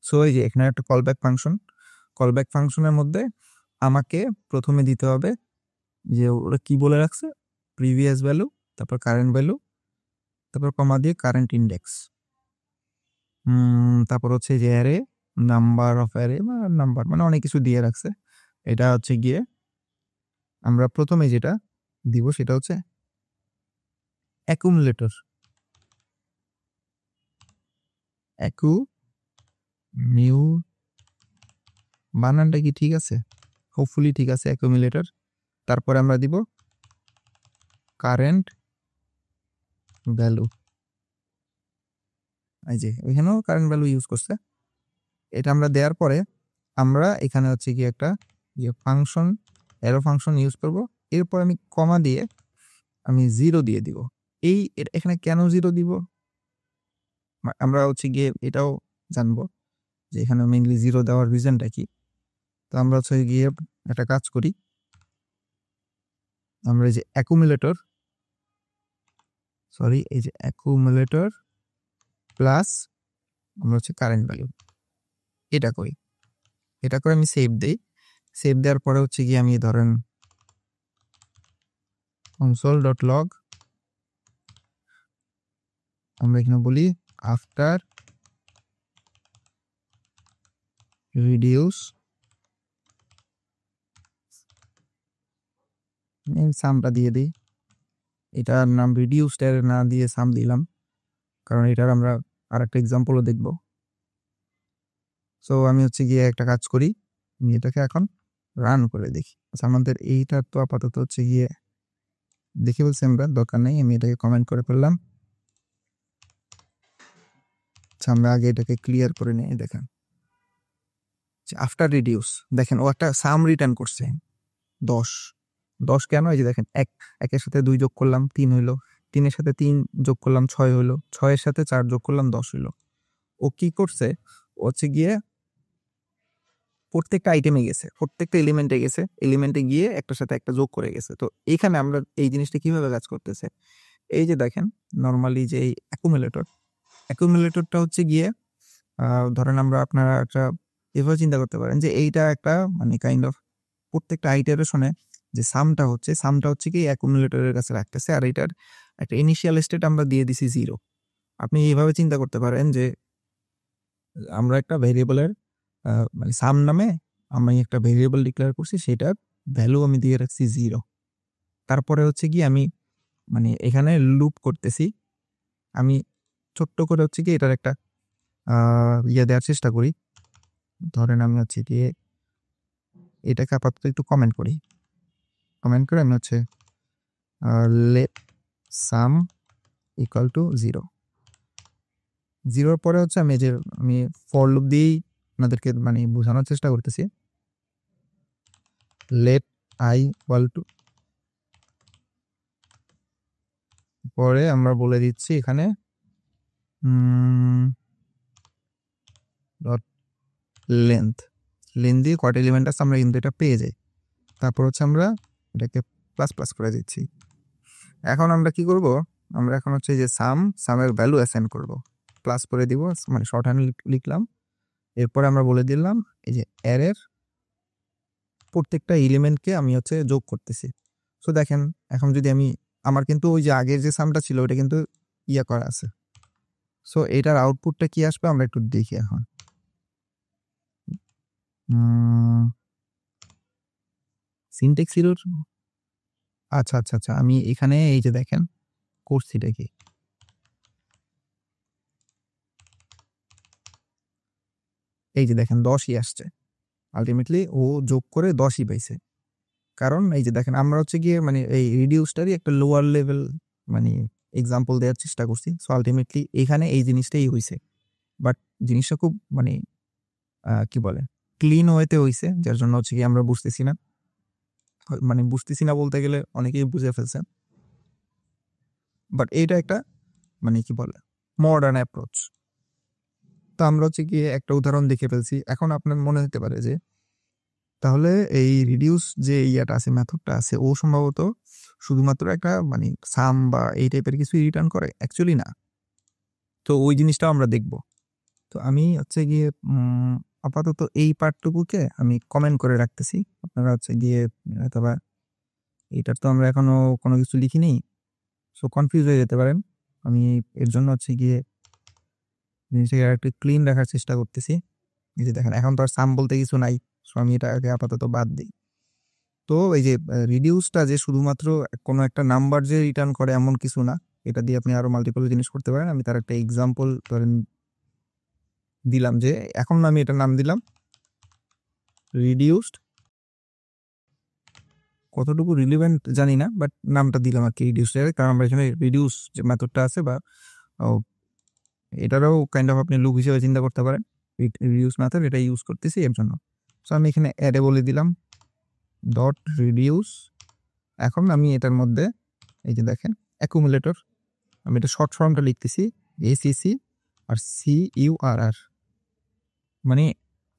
সো এই যে এখানে একটা কলব্যাক ফাংশন, কলব্যাক ফাংশনের মধ্যে আমাকে প্রথমে দিতে হবে যে ওরা কি বলে রাখছে, প্রিভিয়াস ভ্যালু, তারপর কারেন্ট ভ্যালু, তারপর কমা দিয়ে কারেন্ট ইন্ডেক্স, তারপর হচ্ছে যে অ্যারে, নাম্বার অফ অ্যারে বা নাম্বার, মানে অনেক কিছু দিয়ে রাখছে। এটা হচ্ছে গিয়ে আমরা প্রথমে যেটা দিব সেটা হচ্ছে অ্যাকুমুলেটর। বানানটা কি ঠিক আছে? হোপফুলি ঠিক আছে, অ্যাকুমুলেটর। তারপরে আমরা দিব কারেন্ট ভ্যালু, এই যে এখানেও কারেন্ট ভ্যালু ইউজ করছে। এটা আমরা দেওয়ার পরে আমরা এখানে হচ্ছে কি একটা ফাংশন, অ্যারো ফাংশন ইউজ করব। এরপর আমি কমা দিয়ে আমি 0 দিয়ে দিব। এখানে কেন 0 দিব আমরা হচ্ছে গিয়ে এটাও জানবো যে এখানে মেইনলি 0 দেওয়ার রিজনটা কি। তো আমরা হচ্ছে গিয়ে একটা কাজ করি, আমরা এই যে অ্যাকুমুলেটর প্লাস আমরা হচ্ছে কারেন্ট ভ্যালু এটা করি। এটা করে আমি সেভ দেই। সেভ দেওয়ার পরে হচ্ছে গিয়ে আমি ধরেন console.log, আমরা এখানে বলি আফটার রিডিউস সামটা দিয়ে দিই। এটার নাম রিডিউসড এর না দিয়ে সাম দিলাম, কারণ এটার আমরা আর একটা এক্সাম্পলও দেখব। সো আমি হচ্ছে গিয়ে একটা কাজ করি, আমি এটাকে এখন রান করে দেখি। আচ্ছা, আমাদের এইটা তো আপাতত হচ্ছে গিয়ে দেখে বলছি আমরা, দরকার নেই, আমি এটাকে কমেন্ট করে ফেললাম। আচ্ছা, আমরা আগে এটাকে ক্লিয়ার করে নিই। দেখেন আফটার রিডিউস, দেখেন ও একটা সাম রিটার্ন করছে 10 কেন? এই যে দেখেন একের সাথে 2 যোগ করলাম 3 হইলো, 3-এর সাথে 3 যোগ করলাম 6 হইলো, 6-এর সাথে 4 যোগ করলাম 10 হইলো। ও কি করছে, ও হচ্ছে গিয়ে প্রত্যেকটা আইটেমে গেছে, প্রত্যেকটা এলিমেন্টে গেছে, এলিমেন্টে গিয়ে একটার সাথে একটা যোগ করে গেছে। তো এখানে আমরা এই জিনিসটা কিভাবে কাজ করতেছে, এই যে দেখেন নর্মালি যে এই অ্যাকুমুলেটরটা হচ্ছে গিয়ে ধরেন আপনারা একটা এভাবে চিন্তা করতে পারেন যে এইটা একটা মানে কাইন্ড অফ প্রত্যেকটা আইটারেশনে যে সামটা হচ্ছে কি অ্যাকুমুলেটরের কাছে রাখতেছে, আর এটার একটা ইনিশিয়াল স্টেট আমরা দিয়ে দিছি 0। আপনি এইভাবে চিন্তা করতে পারেন যে আমরা একটা ভেরিয়েবলের মানে সাম নামে আমি একটা ভেরিয়েবল ডিক্লেয়ার করছি, সেটার ভ্যালু আমি দিয়ে রাখছি 0। তারপরে হচ্ছে কি আমি মানে এখানে লুপ করতেছি, আমি ছোট্ট করে হচ্ছে কি এটার একটা ইয়ে দেওয়ার চেষ্টা করি। ধরেন আমি হচ্ছে গিয়ে এটাকে আপাতত একটু কমেন্ট করে আমি হচ্ছে লেট সাম ইকুয়াল টু 0। 0-র পরে হচ্ছে আমি ফর লুপ দিয়েই আপনাদেরকে মানে বোঝানোর চেষ্টা করতেছি। লেট আই ইকুয়াল টু, পরে আমরা বলে দিচ্ছি এখানে ডট লেন্থ দিয়ে কয়টা এলিমেন্ট আছে আমরা কিন্তু এটা পেয়ে যাই। তারপর হচ্ছে আমরা এটাকে প্লাস প্লাস করে দিচ্ছি। এখন আমরা কি করব, আমরা এখন হচ্ছে যে সামের ভ্যালু অ্যাসাইন করব, প্লাস করে দিব, মানে শর্ট হ্যান্ড লিখলাম। এরপরে আমরা বলে দিলাম এই যে অ্যারের প্রত্যেকটা এলিমেন্টকে আমি হচ্ছে যোগ করতেছি। সো দেখেন এখন যদি আমার কিন্তু ওই যে আগের যে সামটা ছিল ওটা কিন্তু ইয়ে করা আছে। সো এটার আউটপুটটা কি আসবে আমরা একটু দেখি এখন। সিনট্যাক্স এরর, আচ্ছা আচ্ছা আচ্ছা, আমি এখানে এই যে দেখেন করছিটা কি, এই যে দেখেন 10ই আসছে, আলটিমেটলি ও যোগ করে 10ই পাইছে। কারণ এই যে দেখেন আমরা হচ্ছে গিয়ে মানে এই রিডিউসটারই একটা লোয়ার লেভেল মানে এক্সাম্পল দেওয়ার চেষ্টা করছি। সো আলটিমেটলি এখানে এই জিনিসটাই হয়েছে, বাট জিনিসটা খুব মানে কি বলে ক্লিন ওয়েতে হইছে, যার জন্য হচ্ছে কি আমরা বুঝতেছি না, মানে বুঝতেছি না বলতে গেলে অনেকেই বুঝে ফেলছেন, বাট এইটা একটা মানে কি বলে মডার্ন অ্যাপ্রোচ। তো আমরা হচ্ছে গিয়ে একটা উদাহরণ দেখে ফেলছি। এখন আপনার মনে হতে পারে যে তাহলে এই রিডিউস যে ইয়াটা আছে, মেথডটা আছে, ও সম্ভবত শুধুমাত্র একটা মানে সাম বা এই টাইপের কিছু রিটার্ন করে। অ্যাকচুয়ালি না। তো ওই জিনিসটাও আমরা দেখব। তো আমি হচ্ছে গিয়ে আপাতত এই পার্টটুকুকে আমি কমেন্ট করে রাখতেছি। আপনারা হচ্ছে গিয়ে অথবা এইটার তো আমরা এখনো কোনো কিছু লিখিনি, সো কনফিউজ হয়ে যেতে পারেন। আমি এর জন্য হচ্ছে গিয়ে জিনিসটাকে একটু ক্লিন রাখার চেষ্টা করতেছি। এই যে দেখেন এখন তো আর সাম বলতে কিছু নাই, সো আমি এটাকে আপাতত বাদ দিই। তো এই যে রিডিউসটা যে শুধুমাত্র কোনো একটা নাম্বার যে রিটার্ন করে এমন কিছু না, এটা দিয়ে আপনি আরো মাল্টিপল জিনিস করতে পারেন। আমি তার একটা এক্সাম্পল ধরেন দিলাম, যে এখন আমি এটার নাম দিলাম রিডিউসড, কতটুকু রিলিভেন্ট জানি না, বাট নামটা দিলাম আর কি রিডিউসড, কারণ আমরা এখানে রিডিউস যে মেথডটা আছে বা এটারও কাইন্ড অফ আপনি লুপ হিসেবে চিন্তা করতে পারেন, রিডিউস মেথড এটা ইউজ করতেছি এর জন্য। সো আমি এখানে অ্যারে বলে দিলাম ডট রিডিউস। এখন আমি এটার মধ্যে এই যে দেখেন অ্যাকুমুলেটর, আমি এটা শর্ট ফর্মটা লিখতেছি ACC আর CURR, মানে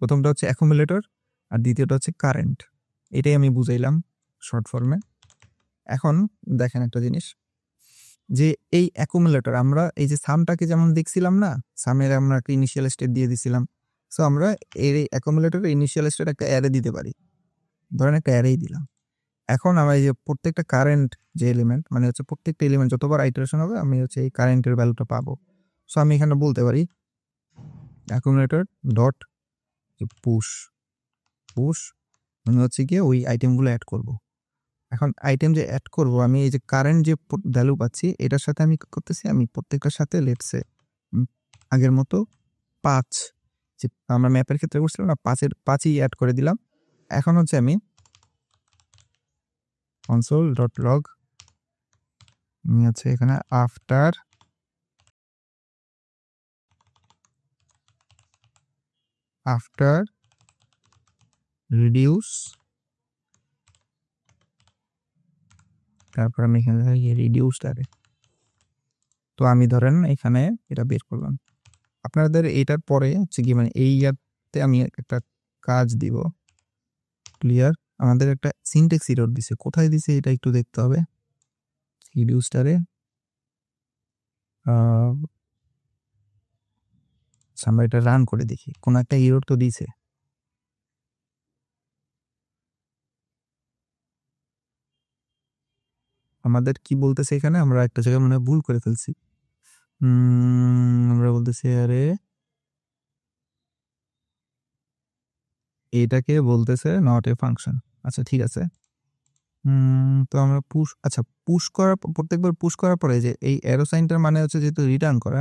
প্রথমটা হচ্ছে অ্যাকুমুলেটর আর দ্বিতীয়টা হচ্ছে কারেন্ট, এটাই আমি বুঝাইলাম শর্ট ফর্মে। এখন দেখেন একটা জিনিস, যে এই অ্যাকুমুলেটর আমরা এই যে সামটাকে যেমন দেখছিলাম না, সামের আমরা একটা ইনিশিয়াল স্টেট দিয়ে দিছিলাম, সো আমরা এর অ্যাকুমুলেটরের ইনিশিয়াল স্টেট একটা অ্যারে দিতে পারি, ধরেন একটা অ্যারেই দিলাম। এখন আমরা এই যে প্রত্যেকটা কারেন্ট যে এলিমেন্ট, মানে হচ্ছে প্রত্যেকটা এলিমেন্ট যতবার আইটারেশন হবে আমি হচ্ছে এই কারেন্টের ভ্যালুটা পাবো। সো আমি এখানে বলতে পারি অ্যাকুমুলেটর ডট পুশ, পুশ মানে হচ্ছে গিয়ে ওই আইটেমগুলো অ্যাড করব। এখন আইটেম যে অ্যাড করব, আমি এই যে কারেন্ট যে ভ্যালু পাচ্ছি এটার সাথে আমি করতেছি, আমি প্রত্যেকটার সাথে লেটসে আগের মতো 5, যে আমরা ম্যাপের ক্ষেত্রে করছিলাম না, 5ই অ্যাড করে দিলাম। এখন হচ্ছে আমি console.log আমি হচ্ছে এখানে আফটার রিডিউস, তারপর আমি এখানে রিডিউসটারে, তো আমি ধরেন এখানে এটা বের করলাম। আপনাদের এটার পরে হচ্ছে কি মানে এই ইয়াতে আমি একটা কাজ দিব, ক্লিয়ার। আমাদের একটা সিনট্যাক্স এরর দিছে, কোথায় দিছে এটা একটু দেখতে হবে। রিডিউসটারে আমরা এটা রান করে দেখি, কোন একটা এরর তো দিছে। আমাদের কি বলতেছে এখানে, আমরা একটা জায়গায় মনে হয় ভুল করে ফেলছি। আমরা বলতেছি আরে এটাকে বলতেছে নট এ ফাংশন। আচ্ছা ঠিক আছে, তো আমরা পুশ করার প্রত্যেকবার পুশ করার পরে যে এই অ্যারো সাইনটার মানে হচ্ছে যেহেতু রিটার্ন করা,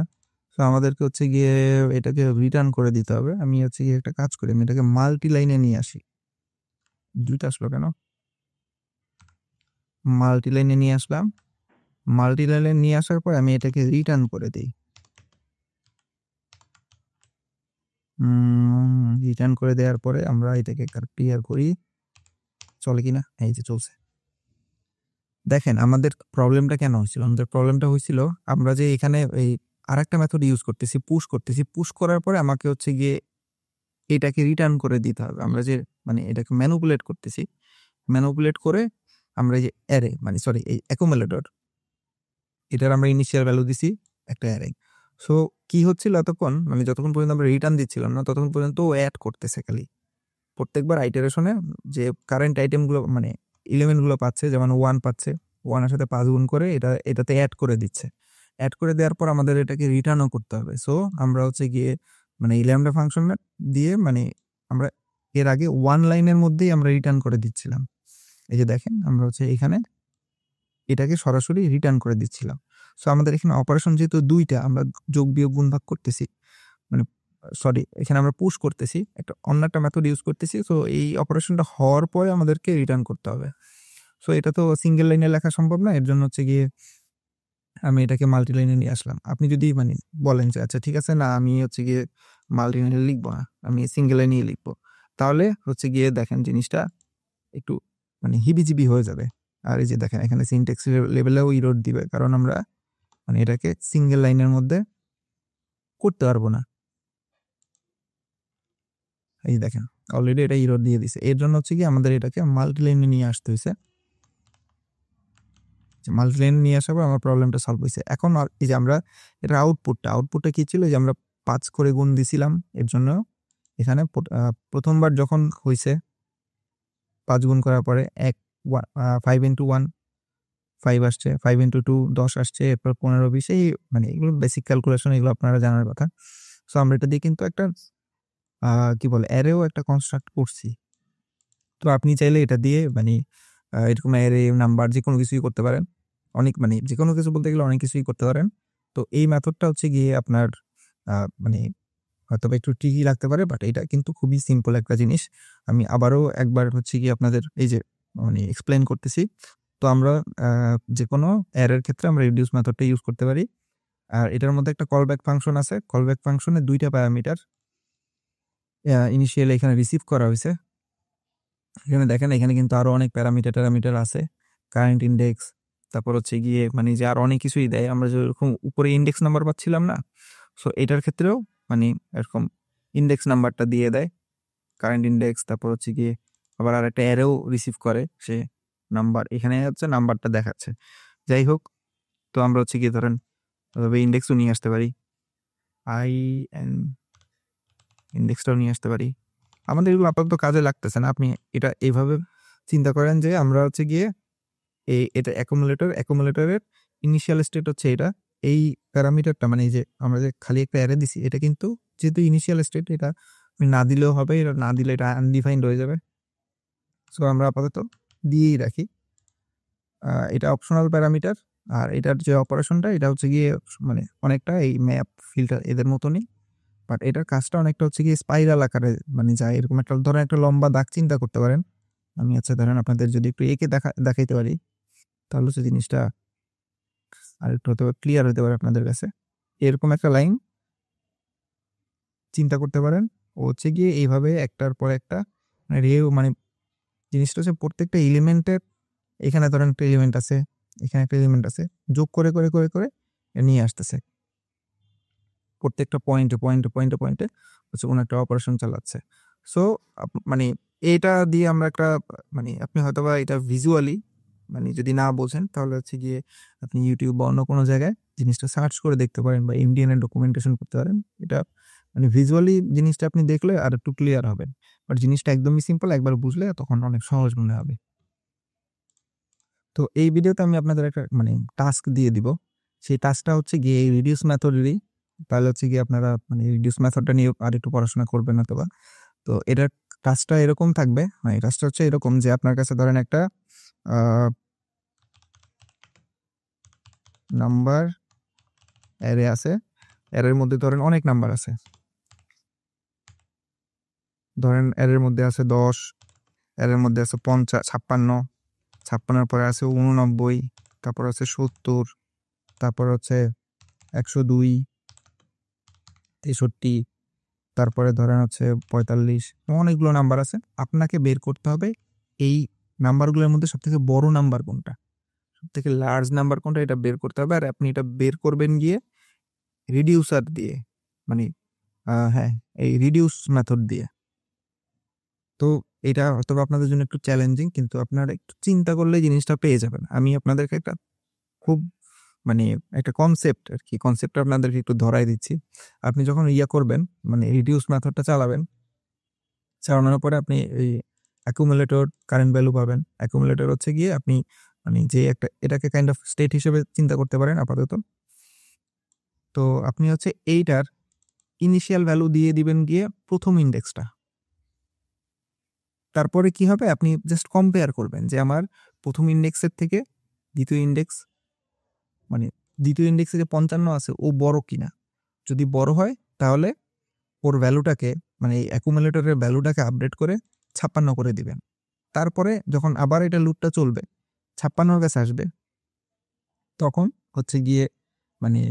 তো আমাদেরকে হচ্ছে গিয়ে এটাকে রিটার্ন করে দিতে হবে। আমি হচ্ছে গিয়ে একটা কাজ করি, আমি এটাকে মাল্টি লাইনে নিয়ে আসি। দুইটা আসলো কেন? মাল্টি লাইনে নিয়ে আসলাম, মাল্টি লাইনে নিয়ে আসার পর আমি এটাকে রিটার্ন করে দিই। রিটার্ন করে দেওয়ার পরে আমরা এটাকে ক্লিয়ার করি, চলে কিনা, এই যে চলছে। দেখেন আমাদের প্রবলেমটা কেন হয়েছিল, আমাদের প্রবলেমটা হয়েছিল আমরা যে এখানে এই আরেকটা মেথড ইউজ করতেছি, পুশ করার পরে আমাকে হচ্ছে গিয়ে এটাকে রিটার্ন করে দিতে হবে। আমরা যে মানে এটাকে ম্যানুপুলেট করতেছি, ম্যানুপুলেট করে আমরা যে অ্যারে মানে সরি এই অ্যাকুমুলেটর, এটার আমরা ইনিশিয়াল ভ্যালু দিছি একটা অ্যারে। সো কি হচ্ছিল এতক্ষণ, মানে যতক্ষণ পর্যন্ত আমরা রিটার্ন দিচ্ছিলাম না ততক্ষণ পর্যন্ত ও অ্যাড করতেছে খালি প্রত্যেকবার আইটারেশনে, যে কারেন্ট আইটেমগুলো মানে এলিমেন্টগুলো পাচ্ছে, যেমন 1 পাচ্ছে, 1 এর সাথে 5 গুণ করে এটাতে অ্যাড করে দিচ্ছে। অ্যাড করে দেওয়ার পর আমাদের এটাকে রিটার্নও করতে হবে। সো আমরা হচ্ছে গিয়ে মানে এই ল্যামডা ফাংশন দিয়ে মানে আমরা এর আগে 1 লাইনের মধ্যেই আমরা রিটার্ন করে দিচ্ছিলাম। এই যে দেখেন আমরা হচ্ছে এখানে এটাকে সরাসরি রিটার্ন করে দিচ্ছিলাম। সো আমাদের এখানে অপারেশন যেহেতু 2টা, আমরা যোগ বিয়োগ গুণ ভাগ করতেছি, মানে সরি এখানে আমরা পুশ করতেছি, একটা অন্য একটা মেথড ইউজ করতেছি। সো এই অপারেশনটা হওয়ার পরে আমাদেরকে রিটার্ন করতে হবে। সো এটা তো সিঙ্গেল লাইনে লেখা সম্ভব না, এর জন্য হচ্ছে গিয়ে আমি এটাকে মাল্টিলাইনে নিয়ে আসলাম। আপনি যদি মানে বলেন যে আচ্ছা ঠিক আছে, না আমি হচ্ছে গিয়ে মাল্টিলাইনে লিখবো না, আমি সিঙ্গেল লাইনেই লিখবো, তাহলে হচ্ছে গিয়ে দেখেন জিনিসটা একটু মানে হিবিজিবি হয়ে যাবে। আর এই যে দেখেন এখানে সিনট্যাক্স লেভেলেও ইরোড দিবে, কারণ আমরা মানে এটাকে সিঙ্গেল লাইনের মধ্যে করতে পারবো না। এই দেখেন অলরেডি এটা ইরোড দিয়ে দিছে। এর জন্য হচ্ছে কি আমাদের এটাকে মাল্টিলাইনে নিয়ে আসতে হয়েছে। মাল্টিলাইনে নিয়ে আসার পর আমার প্রবলেমটা সলভ হয়েছে। এখন এই যে আমরা এটা আউটপুটটা কি ছিল, যে আমরা 5 করে গুণ দিছিলাম, এর জন্য এখানে প্রথমবার যখন হয়েছে 5 গুণ করার পরে 5 ইন্টু 1 5 আসছে, 5 ইন্টু 2 10 আসছে, এরপর 15 20, এই মানে এগুলো বেসিক ক্যালকুলেশন, এগুলো আপনারা জানার কথা। সো আমরা এটা দিয়ে কিন্তু একটা কি বলে অ্যারেও একটা কনস্ট্রাক্ট করছি। তো আপনি চাইলে এটা দিয়ে মানে এরকম অ্যারে নাম্বার যে কোনো কিছুই করতে পারেন। অনেক মানে যে কোনো কিছু বলতে গেলে অনেক কিছুই করতে পারেন। তো এই মেথডটা হচ্ছে গিয়ে আপনার মানে হয়তোবা একটু ট্রিকি লাগতে পারে, বাট এটা কিন্তু খুবই সিম্পল একটা জিনিস। আমি আবারও একবার হচ্ছে গিয়ে আপনাদের এই যে মানে এক্সপ্লেন করতেছি। তো আমরা যে কোনো অ্যারের ক্ষেত্রে আমরা রিডিউস মেথডটা ইউজ করতে পারি। আর এটার মধ্যে একটা কলব্যাক ফাংশন আছে। কলব্যাক ফাংশনে 2টা প্যারামিটার ইনিশিয়ালি এখানে রিসিভ করা হয়েছে। এখানে দেখেন এখানে কিন্তু আরো অনেক প্যারামিটার আছে, কারেন্ট ইন্ডেক্স, তারপর হচ্ছে গিয়ে মানে যে আর অনেক কিছুই দেয়। আমরা যেরকম উপরে ইন্ডেক্স নাম্বার পাচ্ছিলাম না, সো এটার ক্ষেত্রেও মানে এরকম ইন্ডেক্স নাম্বারটা দিয়ে দেয়, কারেন্ট ইন্ডেক্স। তারপর হচ্ছে গিয়ে আবার আর একটা অ্যারেও রিসিভ করে সে নাম্বার, এখানে হচ্ছে নাম্বারটা দেখাচ্ছে। যাই হোক, তো আমরা হচ্ছে গিয়ে ধরেন ইন্ডেক্সও নিয়ে আসতে পারি, আই এন ইন্ডেক্সটাও নিয়ে আসতে পারি। আমাদের এগুলো আপাতত কাজে লাগতেছে না। আপনি এটা এইভাবে চিন্তা করেন যে আমরা হচ্ছে গিয়ে এটা অ্যাকুমুলেটরের ইনিশিয়াল স্টেট হচ্ছে এটা। এই প্যারামিটারটা মানে এই যে আমরা যে খালি একটা অ্যারে দিছি, এটা কিন্তু যেহেতু ইনিশিয়াল স্টেট, এটা আমি না দিলেও হবে, এটা না দিলে এটা আনডিফাইন্ড হয়ে যাবে। সো আমরা আপাতত দিয়েই রাখি। এটা অপশনাল প্যারামিটার। আর এটার যে অপারেশনটা, এটা হচ্ছে গিয়ে মানে অনেকটা এই ম্যাপ ফিল্টার এদের মতনই, বাট এটার কাজটা অনেকটা হচ্ছে গিয়ে স্পাইরাল আকারে মানে যায়। এরকম একটা ধরেন একটা লম্বা দাগ চিন্তা করতে পারেন। আমি আচ্ছা ধরেন আপনাদের যদি একটু এঁকে দেখাইতে পারি, তাহলে হচ্ছে জিনিসটা আর একটু হয়তো ক্লিয়ার হতে পারে আপনাদের কাছে। এরকম একটা লাইন চিন্তা করতে পারেন, ও হচ্ছে গিয়ে এইভাবে একটার পর একটা মানে মানে জিনিসটা হচ্ছে প্রত্যেকটা এলিমেন্টের, এখানে ধরেন একটা এলিমেন্ট আছে, এখানে একটা এলিমেন্ট আছে, যোগ করে করে করে করে নিয়ে আসতেছে। প্রত্যেকটা পয়েন্টে হচ্ছে কোনো একটা অপারেশন চালাচ্ছে। সো মানে এটা দিয়ে আমরা একটা মানে আপনি হয়তোবা এটা ভিজুয়ালি মানে যদি না বোঝেন, তাহলে হচ্ছে গিয়ে আপনি ইউটিউব বা অন্য কোনো জায়গায় জিনিসটা সার্চ করে দেখতে পারেন, বা এমডিএন এর ডকুমেন্টেশন করতে পারেন। এটা মানে ভিজুয়ালি জিনিসটা আপনি দেখলে আর একটু ক্লিয়ার হবেন, বাট জিনিসটা একদমই সিম্পল, একবার বুঝলে তখন অনেক সহজ মনে হবে। তো এই ভিডিওতে আমি আপনাদের একটা মানে টাস্ক দিয়ে দিব। সেই টাস্কটা হচ্ছে গিয়ে এই রিডিউস মেথডেরই। তাহলে হচ্ছে গিয়ে আপনারা মানে রিডিউস মেথডটা নিয়ে আর একটু পড়াশোনা করবেন অথবা। তো এটার টাস্কটা এরকম থাকবে, মানে টাস্কটা হচ্ছে এরকম যে আপনার কাছে ধরেন একটা নাম্বার অ্যারে আছে, অ্যারের মধ্যে ধরেন অনেক নাম্বার আছে, ধরেন অ্যারের মধ্যে আছে 10, অ্যারের মধ্যে আছে 50, 56, 56 পরে আছে 89, তারপর আছে 70, তারপর হচ্ছে 102, 63, তারপরে ধরেন হচ্ছে 45, অনেকগুলো নাম্বার আছে। আপনাকে বের করতে হবে এই নাম্বারগুলোর মধ্যে সবথেকে বড় নাম্বার কোনটা, সবথেকে লার্জ নাম্বার কোনটা, এটা বের করতে হবে। আর আপনি এটা বের করবেন গিয়ে রিডিউসার দিয়ে, মানে হ্যাঁ এই রিডিউস মেথড দিয়ে। তো এটা হয়তো আপনাদের জন্য একটু চ্যালেঞ্জিং, কিন্তু আপনারা একটু চিন্তা করলে জিনিসটা পেয়ে যাবেন। আমি আপনাদেরকে একটা খুব মানে একটা কনসেপ্ট আর কি, কনসেপ্টটা আপনাদেরকে একটু ধরাই দিচ্ছি। আপনি যখন করবেন মানে রিডিউস মেথডটা চালাবেন, চালানোর পরে আপনি এই অ্যাকুমুলেটর কারেন্ট ভ্যালু পাবেন। অ্যাকুমুলেটর হচ্ছে গিয়ে আপনি মানে যে একটা এটাকে কাইন্ড অফ স্টেট হিসেবে চিন্তা করতে পারেন আপাতত। তো আপনি হচ্ছে এইটার ইনিশিয়াল ভ্যালু দিয়ে দিবেন গিয়ে প্রথম ইন্ডেক্সটা। তারপরে কি হবে, আপনি জাস্ট কম্পেয়ার করবেন যে আমার প্রথম ইন্ডেক্সের থেকে দ্বিতীয় ইন্ডেক্স মানে দ্বিতীয় ইন্ডেক্সে যে 55 আছে ও বড় কিনা। যদি বড় হয় তাহলে ওর ভ্যালুটাকে মানে এই অ্যাকুমুলেটরের ভ্যালুটাকে আপডেট করে 56 করে দিবেন। তারপরে যখন আবার এটা লুপটা চলবে 56 কাছে আসবে, তখন হচ্ছে গিয়ে মানে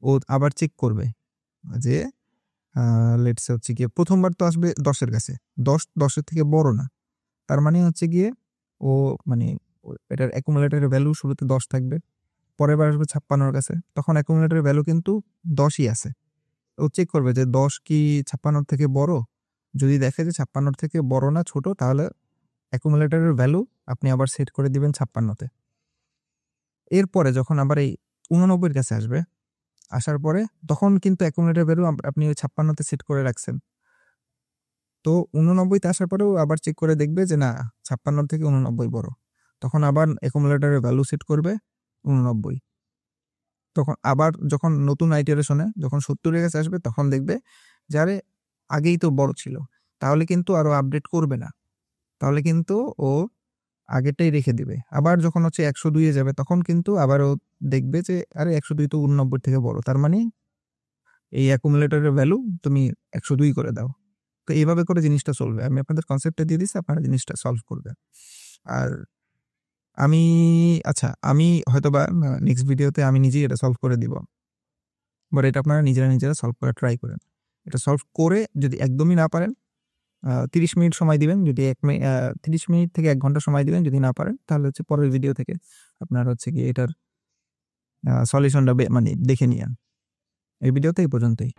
ও আবার চেক করবে যে লেটস হচ্ছে গিয়ে প্রথমবার তো আসবে 10-এর কাছে। 10-এর থেকে বড় না। তার মানে হচ্ছে গিয়ে ও মানে এটার অ্যাকুমুলেটরের ভ্যালু শুরুতে 10 থাকবে। পরের বার আসবে 56-র কাছে। তখন অ্যাকুমুলেটরের ভ্যালু কিন্তু 10ই আছে। ও চেক করবে যে 10 কি 56-র থেকে বড়? যদি দেখে যে 56-র থেকে বড় না ছোট, তাহলে অ্যাকুমুলেটরের ভ্যালু আপনি আবার সেট করে দিবেন 56-তে। এরপরে যখন আবার এই 89-এর কাছে আসবে, আসার পরে তখন কিন্তু অ্যাকুমুলেটর ভ্যালু আপনি ওই 56-তে সেট করে রাখছেন। তো 89-তে আসার পরেও আবার চেক করে দেখবে যে না 56 থেকে 89 বড়। তখন আবার অ্যাকুমুলেটরের ভ্যালু সেট করবে 89। তখন আবার যখন নতুন আইটারেশনে যখন 70-এর কাছে আসবে তখন দেখবে যে আরে আগেই তো বড় ছিল। তাহলে কিন্তু আরো আপডেট করবে না। তাহলে কিন্তু ও আগেরটাই রেখে দিবে। আবার যখন হচ্ছে 102 এ যাবে তখন কিন্তু আবার ও দেখবে যে আরে 102 তো 89 থেকে বড়। তার মানে এই অ্যাকুমুলেটরের ভ্যালু তুমি 102 করে দাও। তো এইভাবে করে জিনিসটা চলবে। আমি আপনাদের কনসেপ্টটা দিয়ে দিচ্ছি, আপনারা জিনিসটা সলভ করবেন। আর আমি আমি হয়তোবা নেক্সট ভিডিওতে আমি নিজেই এটা সলভ করে দিব। বাট এটা আপনারা নিজেরা সলভ করার ট্রাই করেন। এটা সলভ করে যদি একদমই না পারেন 30 মিনিট সময় দিবেন। যদি 30 মিনিট থেকে 1 ঘন্টা সময় দিবেন। যদি না পারেন তাহলে হচ্ছে পরের ভিডিও থেকে আপনার হচ্ছে গিয়ে এটার সলিউশনটা মানে দেখে নিয়েন। এই ভিডিওতে এই পর্যন্তই।